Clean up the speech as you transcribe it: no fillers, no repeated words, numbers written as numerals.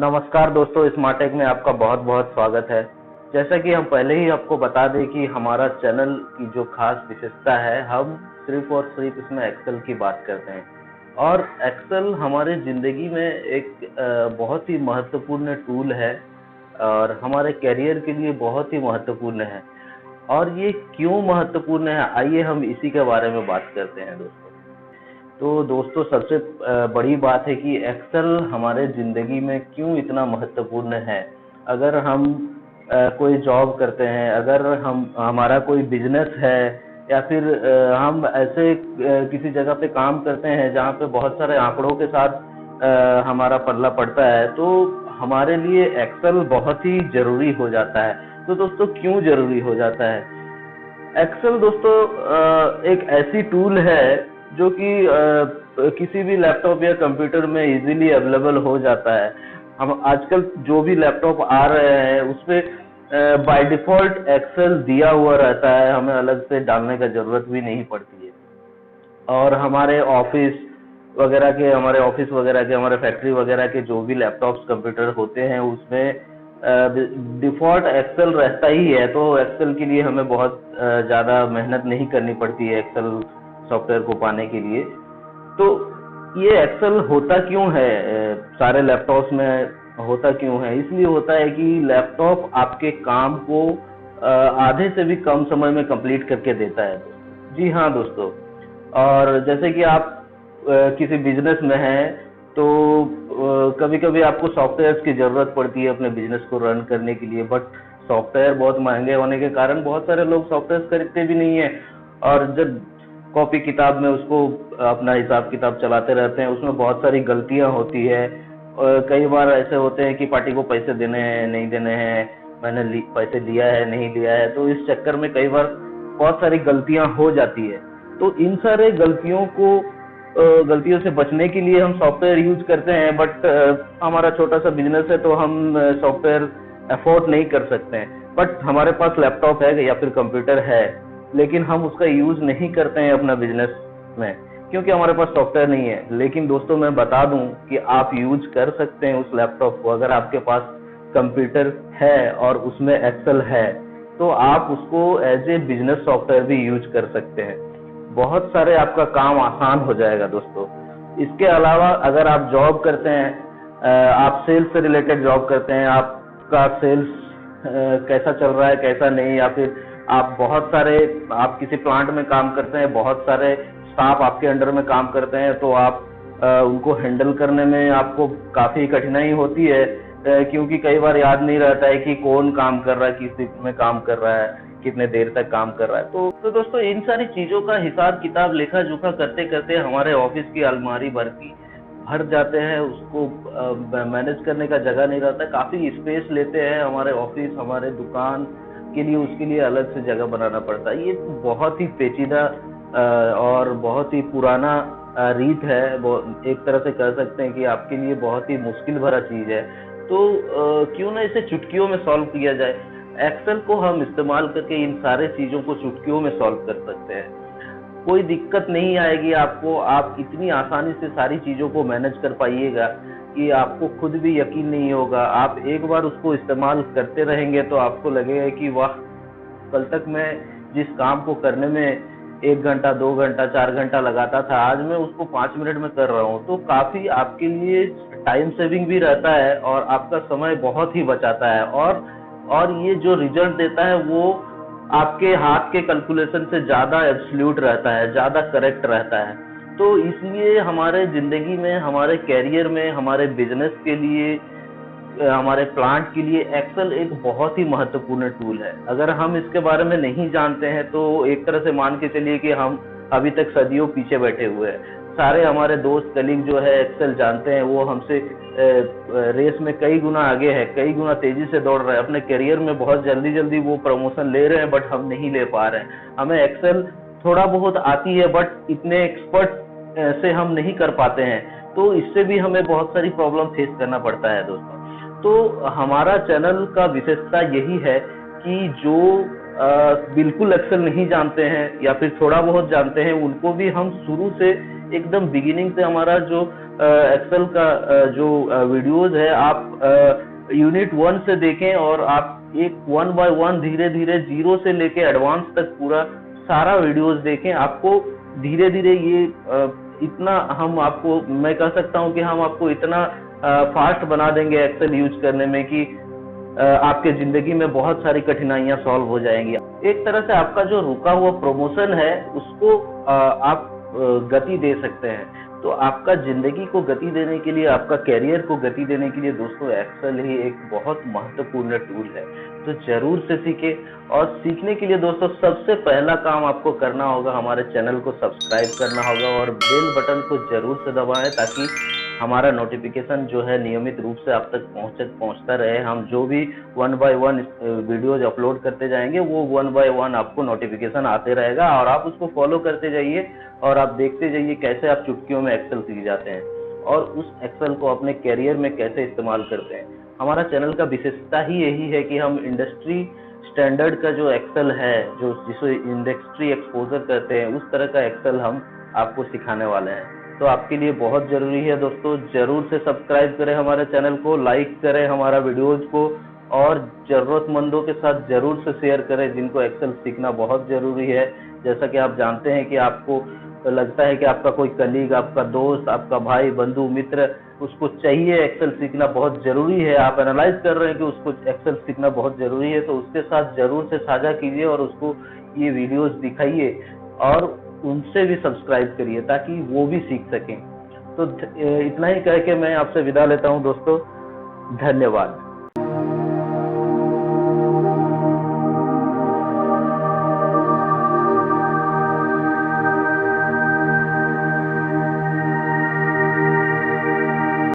नमस्कार दोस्तों, स्मार्टेक में आपका बहुत बहुत स्वागत है। जैसा कि हम पहले ही आपको बता दें कि हमारा चैनल की जो खास विशेषता है, हम सिर्फ और सिर्फ इसमें एक्सेल की बात करते हैं और एक्सेल हमारे ज़िंदगी में एक बहुत ही महत्वपूर्ण टूल है और हमारे करियर के लिए बहुत ही महत्वपूर्ण है। और ये क्यों महत्वपूर्ण है, आइए हम इसी के बारे में बात करते हैं दोस्तों। तो दोस्तों, सबसे बड़ी बात है कि एक्सेल हमारे ज़िंदगी में क्यों इतना महत्वपूर्ण है। अगर हम कोई जॉब करते हैं, अगर हम हमारा कोई बिजनेस है या फिर हम ऐसे किसी जगह पे काम करते हैं जहाँ पे बहुत सारे आंकड़ों के साथ हमारा पल्ला पड़ता है, तो हमारे लिए एक्सेल बहुत ही ज़रूरी हो जाता है। तो दोस्तों, क्यों ज़रूरी हो जाता है? एक्सेल दोस्तों एक ऐसी टूल है जो कि किसी भी लैपटॉप या कंप्यूटर में इजीली अवेलेबल हो जाता है। हम आजकल जो भी लैपटॉप आ रहे हैं उसपे बाय डिफॉल्ट एक्सेल दिया हुआ रहता है, हमें अलग से डालने का जरूरत भी नहीं पड़ती है। और हमारे ऑफिस वगैरह के, हमारे फैक्ट्री वगैरह के जो भी लैपटॉप्स कंप्यूटर होते हैं उसमें डिफॉल्ट एक्सेल रहता ही है। तो एक्सेल के लिए हमें बहुत ज़्यादा मेहनत नहीं करनी पड़ती है एक्सेल सॉफ्टवेयर को पाने के लिए। तो ये एक्सेल होता क्यों है, सारे लैपटॉप्स में होता क्यों है? इसलिए होता है कि लैपटॉप आपके काम को आधे से भी कम समय में कंप्लीट करके देता है। जी हाँ दोस्तों, और जैसे कि आप किसी बिजनेस में हैं तो कभी कभी आपको सॉफ्टवेयर की ज़रूरत पड़ती है अपने बिजनेस को रन करने के लिए, बट सॉफ्टवेयर बहुत महंगे होने के कारण बहुत सारे लोग सॉफ्टवेयर खरीदते भी नहीं है और जब कॉपी किताब में उसको अपना हिसाब किताब चलाते रहते हैं, उसमें बहुत सारी गलतियां होती है। और कई बार ऐसे होते हैं कि पार्टी को पैसे देने हैं, नहीं देने हैं, मैंने पैसे लिया है, नहीं लिया है, तो इस चक्कर में कई बार बहुत सारी गलतियां हो जाती है। तो इन सारे गलतियों से बचने के लिए हम सॉफ्टवेयर यूज करते हैं, बट हमारा छोटा सा बिजनेस है तो हम सॉफ्टवेयर अफोर्ड नहीं कर सकते हैं। बट हमारे पास लैपटॉप है या फिर कंप्यूटर है, लेकिन हम उसका यूज नहीं करते हैं अपना बिजनेस में क्योंकि हमारे पास सॉफ्टवेयर नहीं है। लेकिन दोस्तों, मैं बता दूं कि आप यूज कर सकते हैं उस लैपटॉप को। अगर आपके पास कंप्यूटर है और उसमें एक्सेल है तो आप उसको एज ए बिजनेस सॉफ्टवेयर भी यूज कर सकते हैं। बहुत सारे आपका काम आसान हो जाएगा दोस्तों। इसके अलावा अगर आप जॉब करते हैं, आप सेल्स से रिलेटेड जॉब करते हैं, आपका सेल्स कैसा चल रहा है कैसा नहीं, या फिर आप किसी प्लांट में काम करते हैं, बहुत सारे स्टाफ आपके अंडर में काम करते हैं, तो आप उनको हैंडल करने में आपको काफी कठिनाई होती है क्योंकि कई बार याद नहीं रहता है कि कौन काम कर रहा है, किस शिफ्ट में काम कर रहा है, कितने देर तक काम कर रहा है। तो दोस्तों, इन सारी चीजों का हिसाब किताब लेखा जोखा करते करते हमारे ऑफिस की अलमारी भर जाते हैं। उसको मैनेज करने का जगह नहीं रहता, काफी स्पेस लेते हैं हमारे ऑफिस, हमारे दुकान के लिए, उसके लिए अलग से जगह बनाना पड़ता है। ये बहुत ही पेचीदा और बहुत ही पुराना रीत है। एक तरह से कह सकते हैं कि आपके लिए बहुत ही मुश्किल भरा चीज है। तो क्यों ना इसे चुटकियों में सॉल्व किया जाए। एक्सेल को हम इस्तेमाल करके इन सारे चीजों को चुटकियों में सॉल्व कर सकते हैं। कोई दिक्कत नहीं आएगी आपको, आप इतनी आसानी से सारी चीजों को मैनेज कर पाइएगा कि आपको खुद भी यकीन नहीं होगा। आप एक बार उसको इस्तेमाल करते रहेंगे तो आपको लगेगा कि वाह, कल तक मैं जिस काम को करने में 1 घंटा, 2 घंटा, 4 घंटा लगाता था, आज मैं उसको 5 मिनट में कर रहा हूँ। तो काफी आपके लिए टाइम सेविंग भी रहता है और आपका समय बहुत ही बचाता है। और ये जो रिजल्ट देता है वो आपके हाथ के कैलकुलेशन से ज्यादा एब्सोल्यूट रहता है, ज्यादा करेक्ट रहता है। तो इसलिए हमारे जिंदगी में, हमारे कैरियर में, हमारे बिजनेस के लिए, हमारे प्लांट के लिए एक्सेल एक बहुत ही महत्वपूर्ण टूल है। अगर हम इसके बारे में नहीं जानते हैं तो एक तरह से मान के चलिए कि हम अभी तक सदियों पीछे बैठे हुए हैं। सारे हमारे दोस्त कलीग जो है एक्सेल जानते हैं, वो हमसे रेस में कई गुना आगे है, कई गुना तेजी से दौड़ रहे हैं, अपने करियर में बहुत जल्दी जल्दी वो प्रमोशन ले रहे हैं, बट हम नहीं ले पा रहे हैं। हमें एक्सेल थोड़ा बहुत आती है बट इतने एक्सपर्ट से हम नहीं कर पाते हैं, तो इससे भी हमें बहुत सारी प्रॉब्लम फेस करना पड़ता है दोस्तों। तो हमारा चैनल का विशेषता यही है कि जो बिल्कुल एक्सेल नहीं जानते हैं या फिर थोड़ा बहुत जानते हैं, उनको भी हम शुरू से एकदम बिगिनिंग से हमारा जो एक्सेल का जो वीडियोज है आप यूनिट 1 से देखें और आप एक 1 बाय 1 धीरे धीरे जीरो से लेके एडवांस तक पूरा सारा वीडियोज देखें। आपको धीरे धीरे ये इतना हम आपको, मैं कह सकता हूँ कि हम आपको इतना फास्ट बना देंगे एक्सेल यूज करने में कि आपके जिंदगी में बहुत सारी कठिनाइयां सॉल्व हो जाएंगी। एक तरह से आपका जो रुका हुआ प्रमोशन है उसको आप गति दे सकते हैं। तो आपका जिंदगी को गति देने के लिए, आपका कैरियर को गति देने के लिए दोस्तों एक्सेल ही एक बहुत महत्वपूर्ण टूल है। तो जरूर से सीखें, और सीखने के लिए दोस्तों सबसे पहला काम आपको करना होगा, हमारे चैनल को सब्सक्राइब करना होगा और बेल बटन को जरूर से दबाएं ताकि हमारा नोटिफिकेशन जो है नियमित रूप से आप तक पहुंचता रहे। हम जो भी 1 बाय 1 वीडियोज अपलोड करते जाएंगे वो 1 बाय 1 आपको नोटिफिकेशन आते रहेगा और आप उसको फॉलो करते जाइए और आप देखते जाइए कैसे आप चुटकियों में एक्सेल सीख जाते हैं और उस एक्सेल को अपने कैरियर में कैसे इस्तेमाल करते हैं। हमारा चैनल का विशेषता ही यही है कि हम इंडस्ट्री स्टैंडर्ड का जो एक्सेल है, जो जिसे इंडस्ट्री एक्सपोजर कहते हैं, उस तरह का एक्सेल हम आपको सिखाने वाले हैं। तो आपके लिए बहुत जरूरी है दोस्तों, जरूर से सब्सक्राइब करें हमारे चैनल को, लाइक करें हमारा वीडियोज को और जरूरतमंदों के साथ जरूर से शेयर करें जिनको एक्सेल सीखना बहुत जरूरी है। जैसा कि आप जानते हैं कि आपको लगता है कि आपका कोई कलीग, आपका दोस्त, आपका भाई, बंधु, मित्र, उसको चाहिए एक्सेल सीखना बहुत जरूरी है, आप एनालाइज कर रहे हैं कि उसको एक्सेल सीखना बहुत जरूरी है, तो उसके साथ जरूर से साझा कीजिए और उसको ये वीडियोस दिखाइए और उनसे भी सब्सक्राइब करिए ताकि वो भी सीख सकें। तो इतना ही कह के मैं आपसे विदा लेता हूं दोस्तों, धन्यवाद।